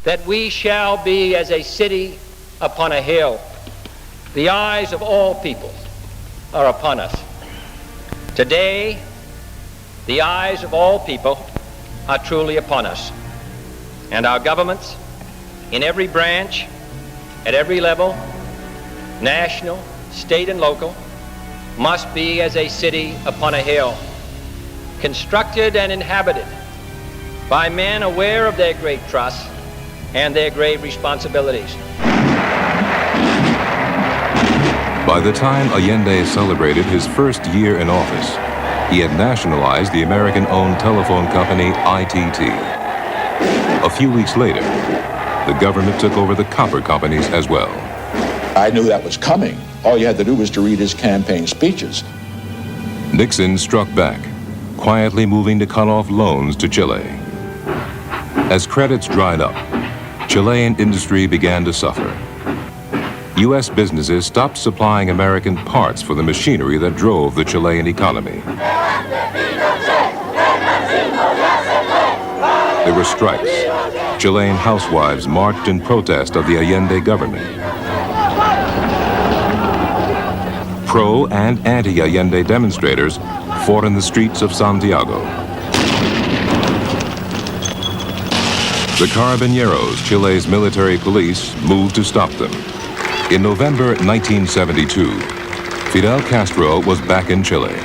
that we shall be as a city upon a hill. The eyes of all people are upon us. Today, the eyes of all people are truly upon us. And our governments, in every branch, at every level, national, state, and local, must be as a city upon a hill, constructed and inhabited by men aware of their great trusts and their grave responsibilities. By the time Allende celebrated his first year in office, he had nationalized the American-owned telephone company ITT. A few weeks later, the government took over the copper companies as well. I knew that was coming. All you had to do was to read his campaign speeches. Nixon struck back, quietly moving to cut off loans to Chile. As credits dried up, Chilean industry began to suffer. U.S. businesses stopped supplying American parts for the machinery that drove the Chilean economy. There were strikes. Chilean housewives marched in protest of the Allende government. Pro- and anti-Allende demonstrators fought in the streets of Santiago. The Carabineros, Chile's military police, moved to stop them. In November 1972, Fidel Castro was back in Chile.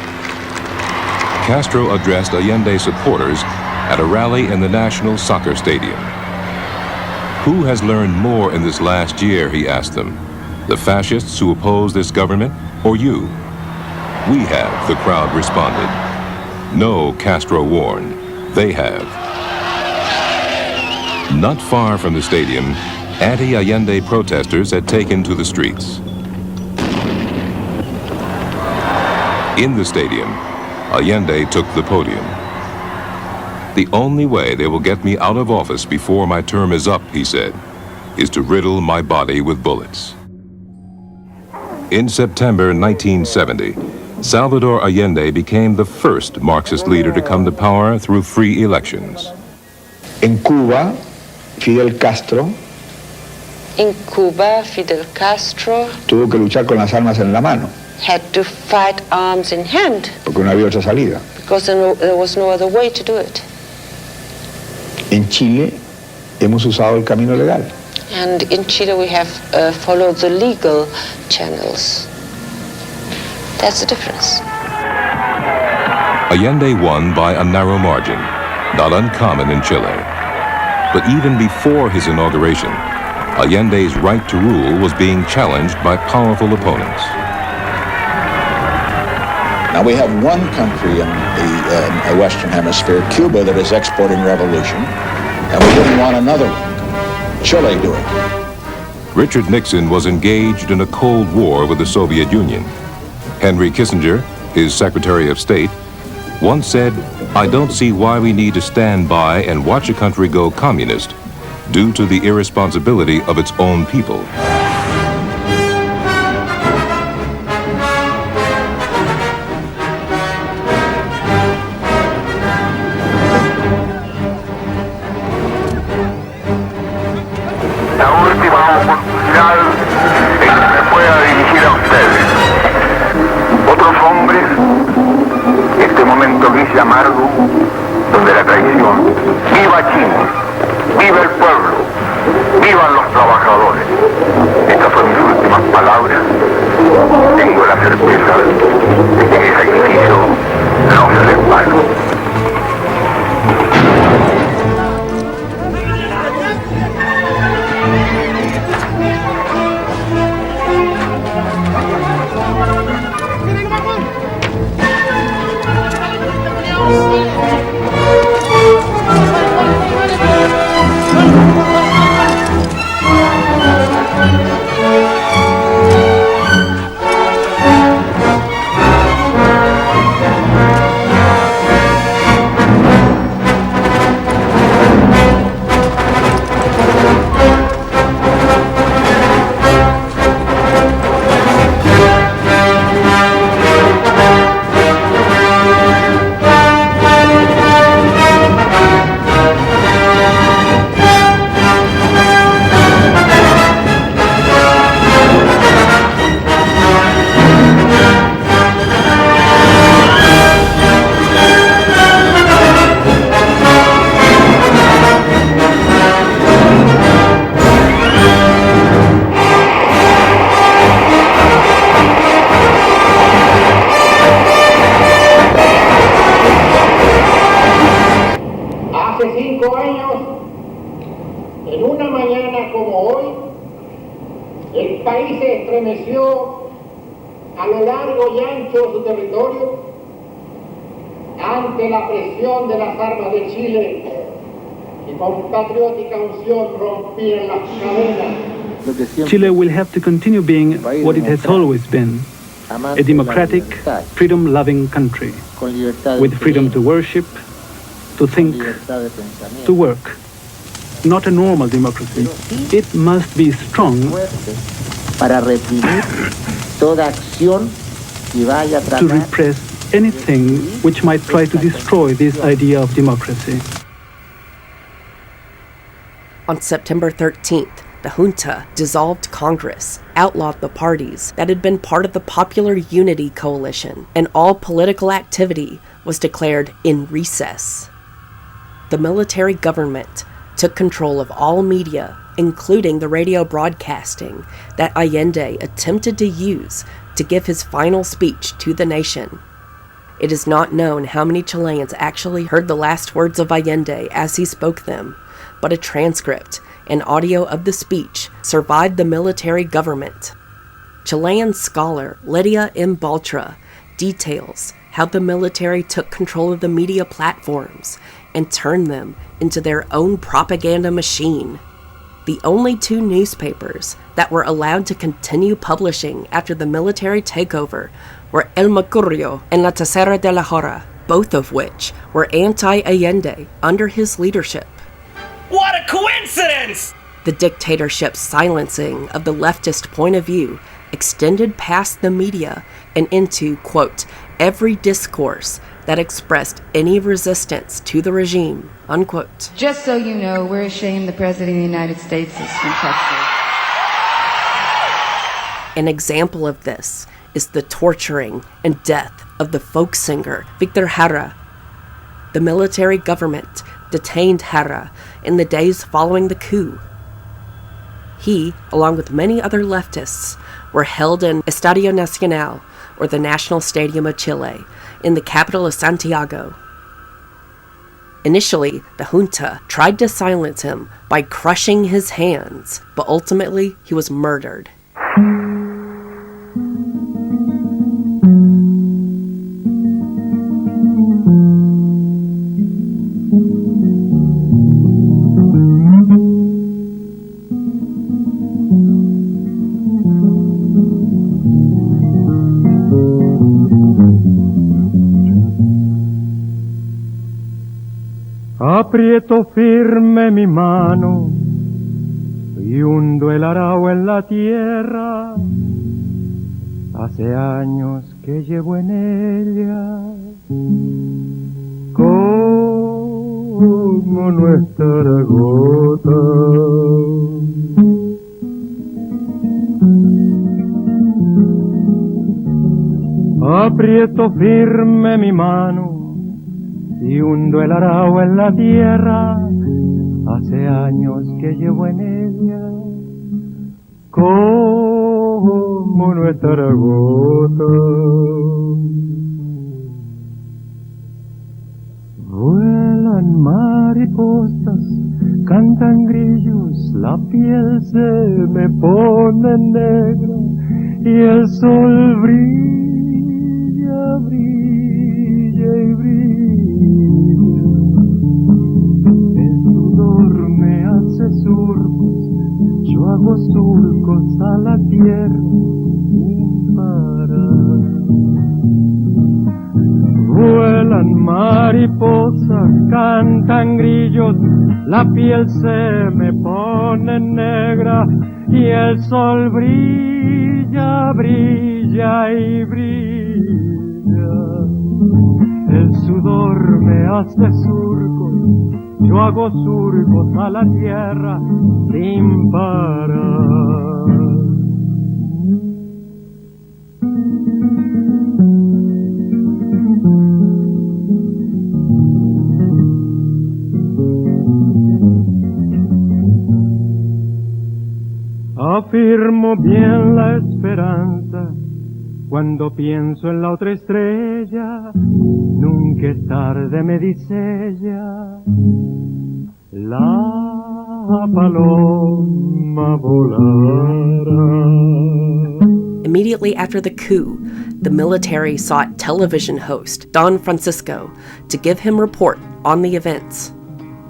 Castro addressed Allende supporters at a rally in the National Soccer Stadium. Who has learned more in this last year, he asked them. The fascists who oppose this government, or you? We have, the crowd responded. No, Castro warned, they have. Not far from the stadium, anti-Allende protesters had taken to the streets. In the stadium, Allende took the podium. The only way they will get me out of office before my term is up, he said, is to riddle my body with bullets. In September 1970, Salvador Allende became the first Marxist leader to come to power through free elections. En Cuba, Fidel Castro tuvo que luchar con las armas en la mano, had to fight arms in hand porque no había otra salida. because there was no other way to do it. En Chile hemos usado el camino legal. And in Chile we have followed the legal channels. That's the difference. Allende won by a narrow margin, not uncommon in Chile. But even before his inauguration, Allende's right to rule was being challenged by powerful opponents. Now we have one country in the Western Hemisphere, Cuba, that is exporting revolution, and we didn't want another one. Chile do it. Richard Nixon was engaged in a Cold War with the Soviet Union. Henry Kissinger, his Secretary of State, once said, "I don't see why we need to stand by and watch a country go communist due to the irresponsibility of its own people." La última oportunidad en que me pueda dirigir a ustedes. Otros hombres, este momento gris y amargo, donde la traición. ¡Viva Chile! ¡Viva el pueblo! ¡Vivan los trabajadores! Estas son mis últimas palabras. Tengo la certeza de que el sacrificio no será en vano. En una mañana como hoy, el país se estremeció a lo largo y ancho de su territorio ante la presión de las armas de Chile que con patriótica unción rompían las cadenas. Chile will have to continue being what it has always been, a democratic, freedom-loving country, with freedom to worship, to think, to work. Not a normal democracy. It must be strong para reprimir toda acción que vaya a tratar to repress anything which might try to destroy this idea of democracy. On September 13th, the junta dissolved Congress, outlawed the parties that had been part of the Popular Unity Coalition, and all political activity was declared in recess. The military government took control of all media, including the radio broadcasting that Allende attempted to use to give his final speech to the nation. It is not known how many Chileans actually heard the last words of Allende as he spoke them, but a transcript and audio of the speech survived the military government. Chilean scholar Lydia M. Baltra details how the military took control of the media platforms and turned them into their own propaganda machine. The only two newspapers that were allowed to continue publishing after the military takeover were El Mercurio and La Tercera de la Hora, both of which were anti-Allende under his leadership. What a coincidence! The dictatorship's silencing of the leftist point of view extended past the media and into, quote, every discourse that expressed any resistance to the regime, unquote. Just so you know, we're ashamed the President of the United States is from Texas. An example of this is the torturing and death of the folk singer Victor Jara. The military government detained Jara in the days following the coup. He, along with many other leftists, were held in Estadio Nacional, or the National Stadium of Chile, in the capital of Santiago. Initially, the junta tried to silence him by crushing his hands, but ultimately he was murdered. Aprieto firme mi mano y hundo el arao en la tierra. Hace años que llevo en ella. ¿Cómo no estar agotado? Aprieto firme mi mano y hundo el arao en la tierra, hace años que llevo en ella. ¿Cómo no estar agotado? Vuelan mariposas, cantan grillos, la piel se me pone negra y el sol brilla, brilla y brilla. Surcos, yo hago surcos a la tierra sin parar. Vuelan mariposas, cantan grillos, la piel se me pone negra y el sol brilla, brilla y brilla. El sudor me hace surcos, yo hago surcos a la tierra sin parar. Afirmo bien la esperanza cuando pienso en la otra estrella. Nunca es tarde, me dice ella. La paloma volara. Immediately after the coup, the military sought television host Don Francisco to give him report on the events.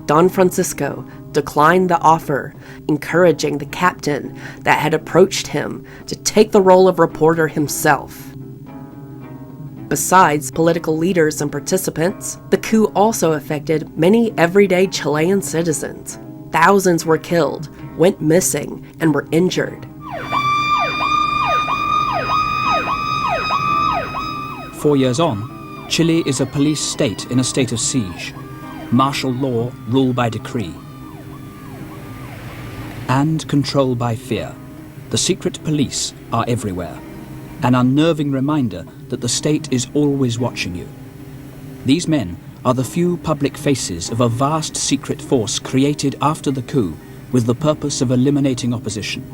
Don Francisco declined the offer, encouraging the captain that had approached him to take the role of reporter himself. Besides political leaders and participants, the coup also affected many everyday Chilean citizens. Thousands were killed, went missing, and were injured. 4 years on, Chile is a police state in a state of siege. Martial law, rule by decree. And control by fear. The secret police are everywhere. An unnerving reminder that the state is always watching you. These men are the few public faces of a vast secret force created after the coup with the purpose of eliminating opposition.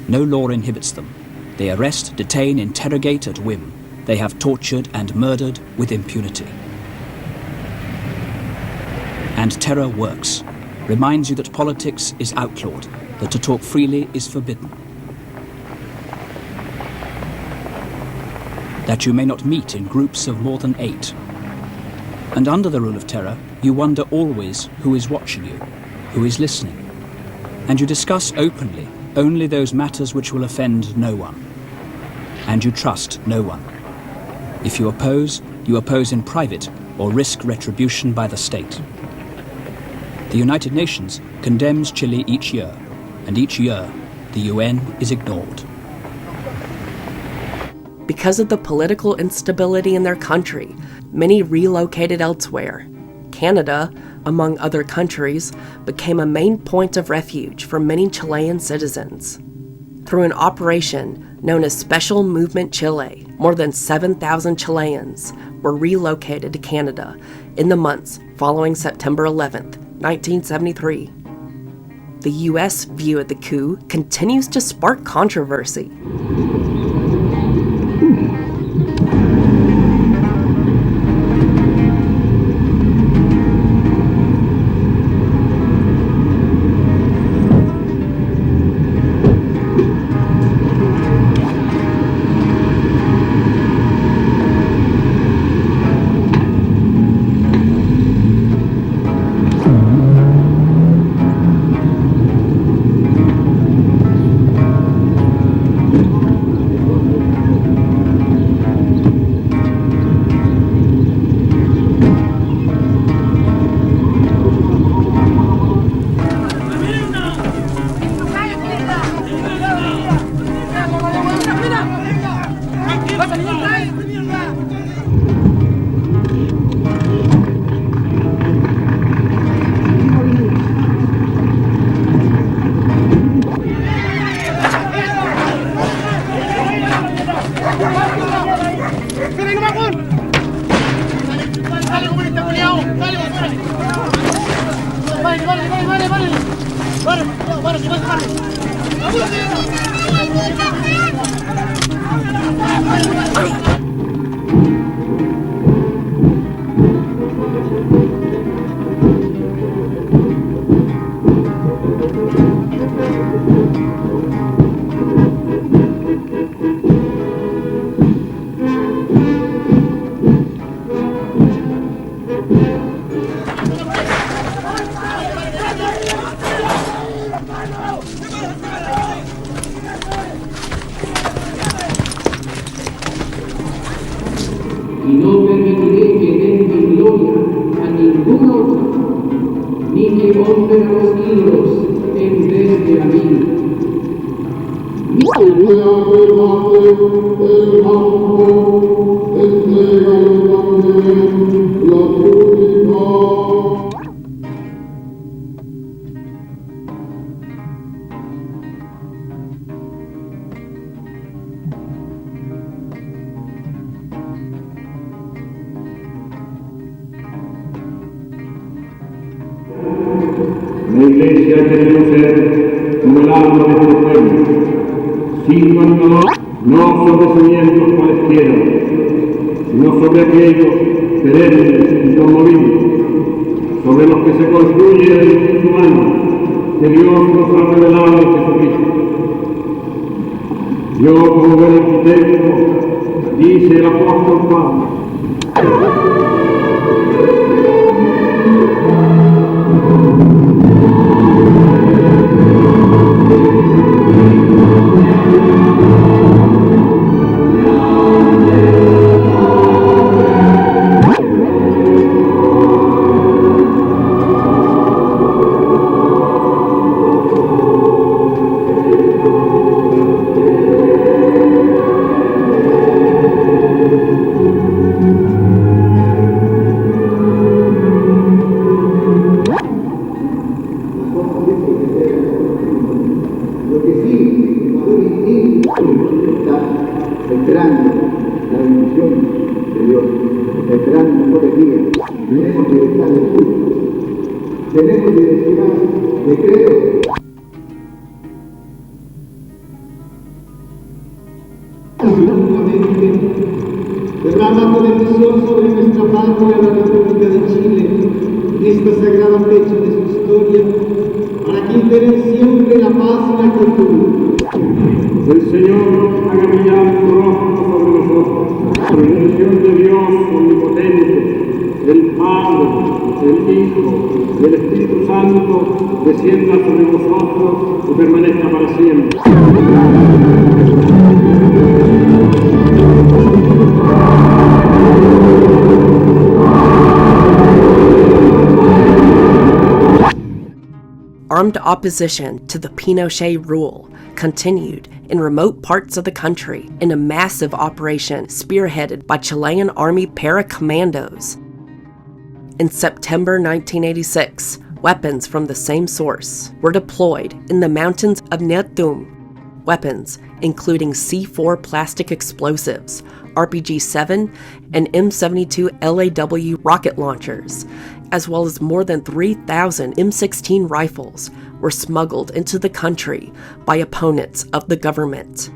No law inhibits them. They arrest, detain, interrogate at whim. They have tortured and murdered with impunity. And terror works. Reminds you that politics is outlawed, that to talk freely is forbidden. That you may not meet in groups of more than 8. And under the rule of terror, you wonder always who is watching you, who is listening. And you discuss openly only those matters which will offend no one. And you trust no one. If you oppose in private or risk retribution by the state. The United Nations condemns Chile each year, and each year the UN is ignored. Because of the political instability in their country, many relocated elsewhere. Canada, among other countries, became a main point of refuge for many Chilean citizens. Through an operation known as Special Movement Chile, more than 7,000 Chileans were relocated to Canada in the months following September 11th, 1973. The U.S. view of the coup continues to spark controversy. Y no permitiré que den mi gloria a ningún otro, ni que honren a los ídolos en vez de a mí. La Iglesia ha querido ser como el alma de este pueblo, signo animador, no sobre cimientos cualesquiera, sino sobre aquellos perennes y conmovidos, sobre los que se construye el espíritu humano, que Dios nos ha revelado en Jesucristo. Yo, como buen arquitecto, dice el apóstol Pablo, derrama tu bendición sobre nuestra patria, la República de Chile, en esta sagrada fecha de su historia, para que impere siempre la paz y la cultura. el Señor haga brillar su rostro sobre nosotros, la bendición de Dios omnipotente, del Padre, del Hijo, del Espíritu Santo, descienda sobre vosotros y permanezca para siempre. Armed opposition to the Pinochet rule continued in remote parts of the country in a massive operation spearheaded by Chilean Army paracommandos. In September 1986, weapons from the same source were deployed in the mountains of Netum. Weapons including C4 plastic explosives, RPG-7 and M72 LAW rocket launchers, as well as more than 3,000 M16 rifles, were smuggled into the country by opponents of the government.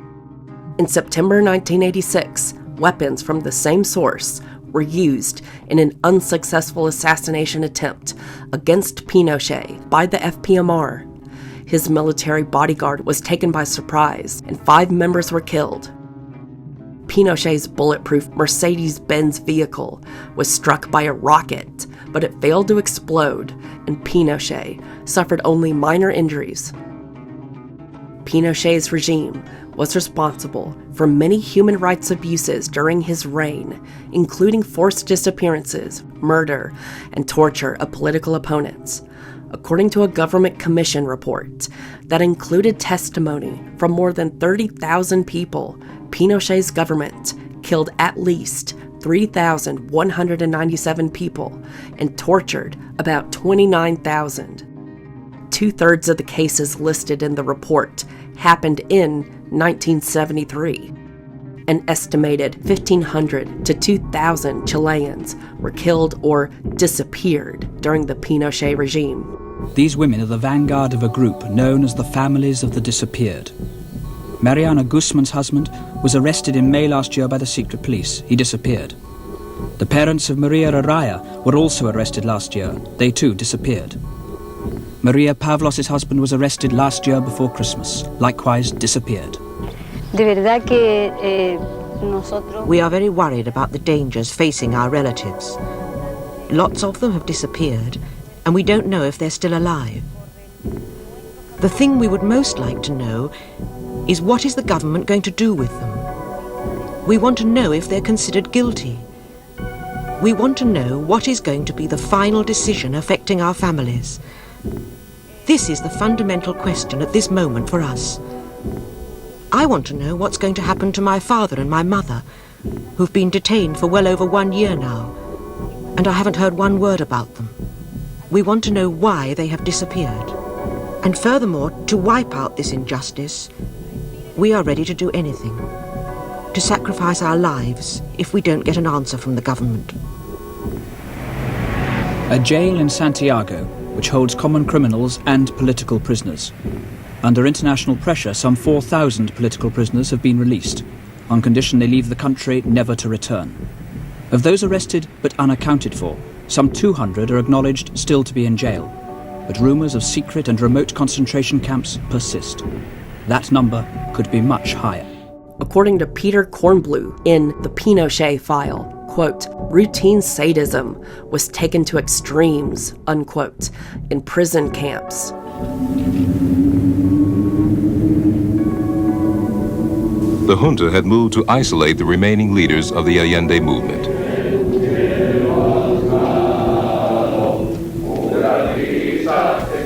In September 1986, weapons from the same source were used in an unsuccessful assassination attempt against Pinochet by the FPMR. His military bodyguard was taken by surprise, and 5 members were killed. Pinochet's bulletproof Mercedes-Benz vehicle was struck by a rocket, but it failed to explode, and Pinochet suffered only minor injuries. Pinochet's regime was responsible for many human rights abuses during his reign, including forced disappearances, murder, and torture of political opponents, according to a government commission report that included testimony from more than 30,000 people. Pinochet's government killed at least 3,197 people and tortured about 29,000. 2/3 of the cases listed in the report happened in 1973. An estimated 1,500 to 2,000 Chileans were killed or disappeared during the Pinochet regime. These women are the vanguard of a group known as the Families of the Disappeared. Mariana Guzman's husband was arrested in May last year by the secret police. He disappeared. The parents of Maria Araya were also arrested last year. They too disappeared. Maria Pavlos's husband was arrested last year before Christmas, likewise disappeared. We are very worried about the dangers facing our relatives. Lots of them have disappeared, and we don't know if they're still alive. The thing we would most like to know is what is the government going to do with them? We want to know if they're considered guilty. We want to know what is going to be the final decision affecting our families. This is the fundamental question at this moment for us. I want to know what's going to happen to my father and my mother, who've been detained for well over 1 year now, and I haven't heard one word about them. We want to know why they have disappeared. And furthermore, to wipe out this injustice, we are ready to do anything, to sacrifice our lives if we don't get an answer from the government. A jail in Santiago, which holds common criminals and political prisoners. Under international pressure, some 4,000 political prisoners have been released, on condition they leave the country never to return. Of those arrested but unaccounted for, some 200 are acknowledged still to be in jail. but rumors of secret and remote concentration camps persist. That number could be much higher. According to Peter Kornblue in the Pinochet file, quote, routine sadism was taken to extremes, unquote, in prison camps. The junta had moved to isolate the remaining leaders of the Allende movement.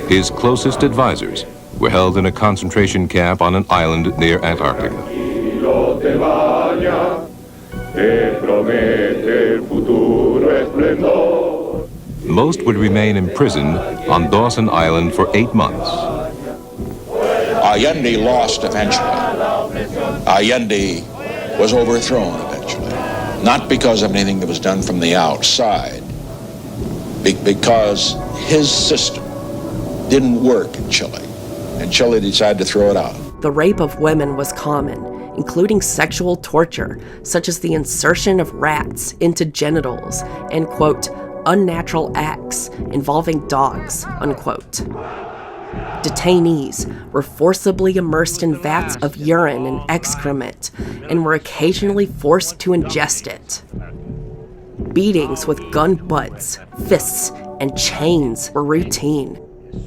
His closest advisors were held in a concentration camp on an island near Antarctica. Most would remain imprisoned on Dawson Island for 8 months. Allende lost eventually. Allende was overthrown eventually. Not because of anything that was done from the outside, because his system didn't work in Chile, and Chile decided to throw it out. The rape of women was common, including sexual torture, such as the insertion of rats into genitals and, quote, unnatural acts involving dogs, unquote. Detainees were forcibly immersed in vats of urine and excrement and were occasionally forced to ingest it. Beatings with gun butts, fists, and chains were routine.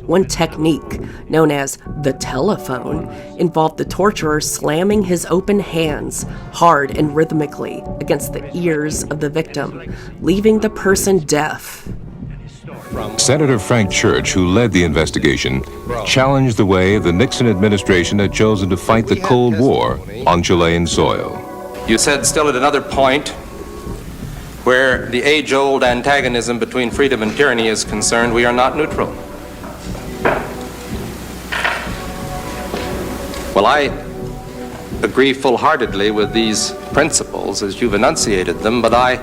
One technique, known as the telephone, involved the torturer slamming his open hands hard and rhythmically against the ears of the victim, leaving the person deaf. Senator Frank Church, who led the investigation, challenged the way the Nixon administration had chosen to fight the Cold War on Chilean soil. You said still at another point where the age-old antagonism between freedom and tyranny is concerned, we are not neutral. Well, I agree full-heartedly with these principles as you've enunciated them, but I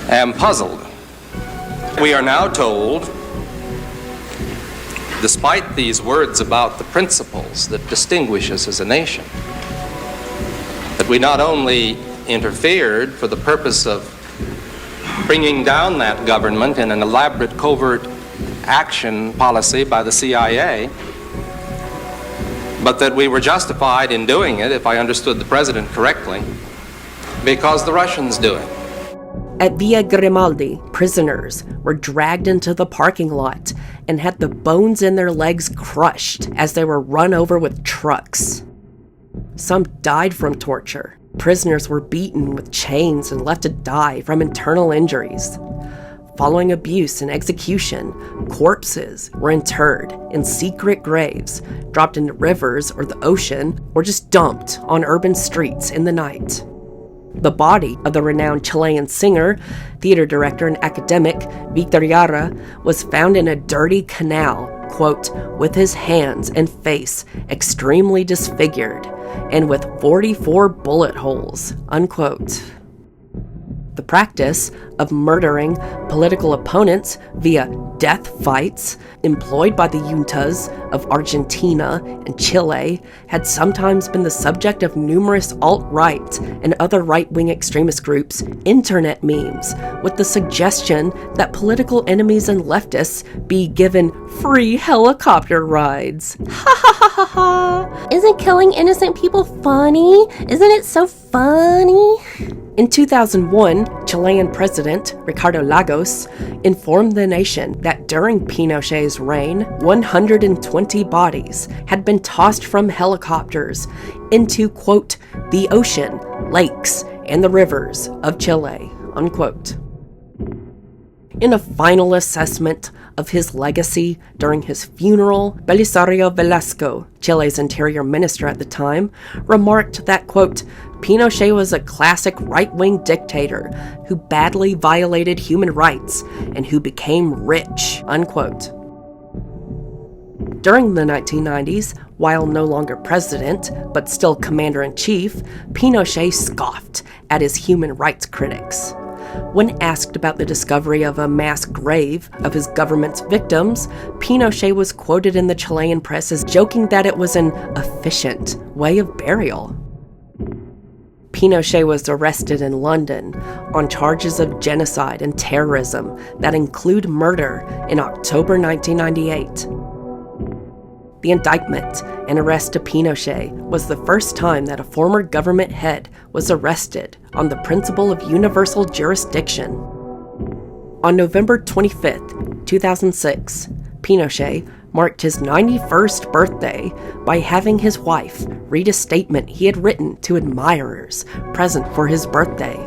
am puzzled. We are now told, despite these words about the principles that distinguish us as a nation, that we not only interfered for the purpose of bringing down that government in an elaborate covert action policy by the CIA, but that we were justified in doing it, if I understood the president correctly, because the Russians do it. At Villa Grimaldi, prisoners were dragged into the parking lot and had the bones in their legs crushed as they were run over with trucks. Some died from torture. Prisoners were beaten with chains and left to die from internal injuries. Following abuse and execution, corpses were interred in secret graves, dropped into rivers or the ocean, or just dumped on urban streets in the night. The body of the renowned Chilean singer, theater director, and academic Víctor Jara was found in a dirty canal, quote, with his hands and face extremely disfigured and with 44 bullet holes, unquote. The practice of murdering political opponents via death fights employed by the juntas of Argentina and Chile had sometimes been the subject of numerous alt-right and other right-wing extremist groups' internet memes, with the suggestion that political enemies and leftists be given free helicopter rides. Ha ha ha ha ha! Isn't killing innocent people funny? Isn't it so funny? In 2001, Chilean President Ricardo Lagos informed the nation that during Pinochet's reign, 120 bodies had been tossed from helicopters into, quote, the ocean, lakes, and the rivers of Chile, unquote. In a final assessment of his legacy during his funeral, Belisario Velasco, Chile's interior minister at the time, remarked that, quote, Pinochet was a classic right-wing dictator who badly violated human rights and who became rich, unquote. During the 1990s, while no longer president, but still commander-in-chief, Pinochet scoffed at his human rights critics. When asked about the discovery of a mass grave of his government's victims, Pinochet was quoted in the Chilean press as joking that it was an efficient way of burial. Pinochet was arrested in London on charges of genocide and terrorism that include murder in October 1998. The indictment and arrest of Pinochet was the first time that a former government head was arrested on the principle of universal jurisdiction. On November 25, 2006, Pinochet marked his 91st birthday by having his wife read a statement he had written to admirers present for his birthday.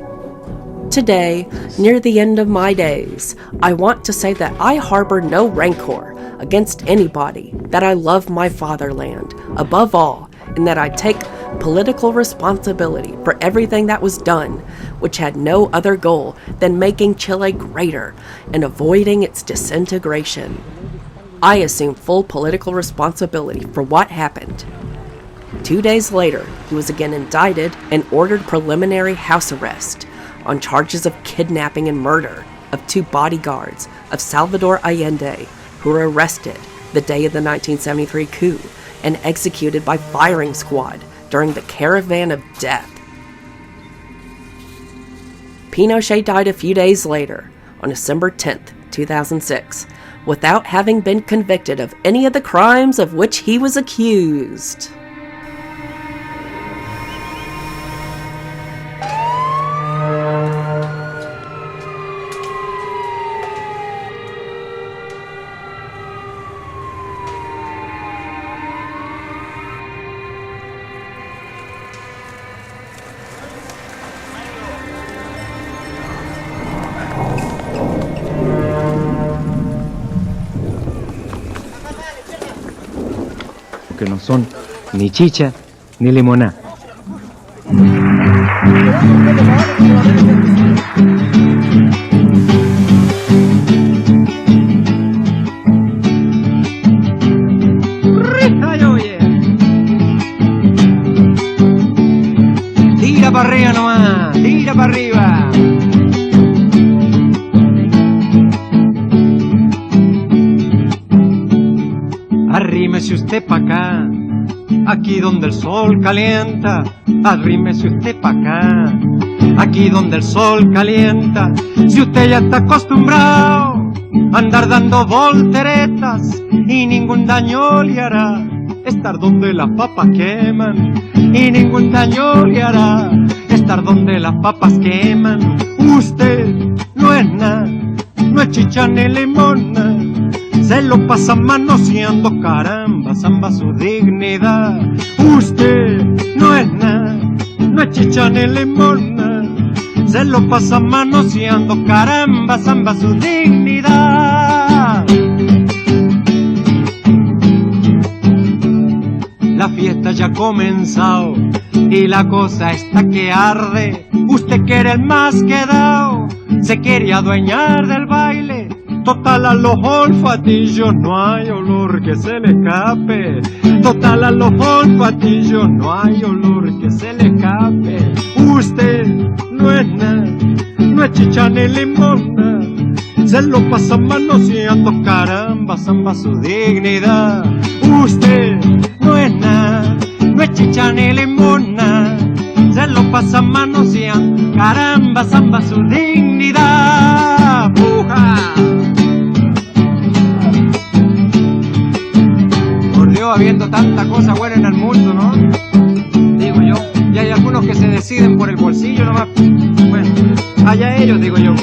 Today, near the end of my days, I want to say that I harbor no rancor against anybody, that I love my fatherland above all, and that I take political responsibility for everything that was done, which had no other goal than making Chile greater and avoiding its disintegration. I assume full political responsibility for what happened. 2 days later, he was again indicted and ordered preliminary house arrest on charges of kidnapping and murder of 2 bodyguards of Salvador Allende, who were arrested the day of the 1973 coup and executed by firing squad during the Caravan of Death. Pinochet died a few days later, on December 10, 2006, without having been convicted of any of the crimes of which he was accused. Que no son ni chicha ni limoná. Tira para arriba nomás, tira para arriba. Arrímese usted pa' acá, aquí donde el sol calienta. Arrímese usted pa' acá, aquí donde el sol calienta. Si usted ya está acostumbrado a andar dando volteretas y ningún daño le hará estar donde las papas queman, y ningún daño le hará estar donde las papas queman. Usted no es nada, no es chicha ni limona, se lo pasa manoseando, caramba, zamba su dignidad. Usted no es nada, no es chicha ni limona, se lo pasa manoseando, caramba, zamba su dignidad. La fiesta ya ha comenzado y la cosa está que arde. Usted quiere el más quedado, se quiere adueñar del baile. Total a los olfatillos no hay olor que se le escape. Total a los olfatillos no hay olor que se le escape. Usted no es nada, no es chicha ni limona, se lo pasa manoseando, caramba, zamba su dignidad. Usted no es nada, no es chicha ni limona, se lo pasa manoseando, caramba, zamba su dignidad. ¡Puja! Por Dios, habiendo tanta cosa buena en el mundo, ¿no? Digo yo, y hay algunos que se deciden por el bolsillo nomás. Bueno, allá ellos, digo yo.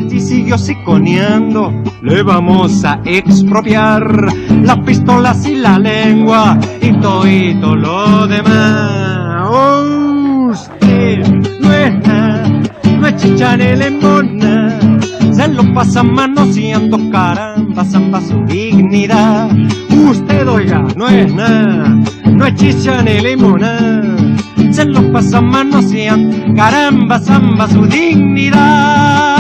Si siguió siconeando, le vamos a expropiar las pistolas y la lengua y todo lo demás. Oh, usted no es nada, no es chicha ni limona, se lo pasa manoseando, caramba, zamba su dignidad. Usted, oiga, no es nada, no es chicha ni limona, se lo pasa manoseando, caramba, zamba su dignidad.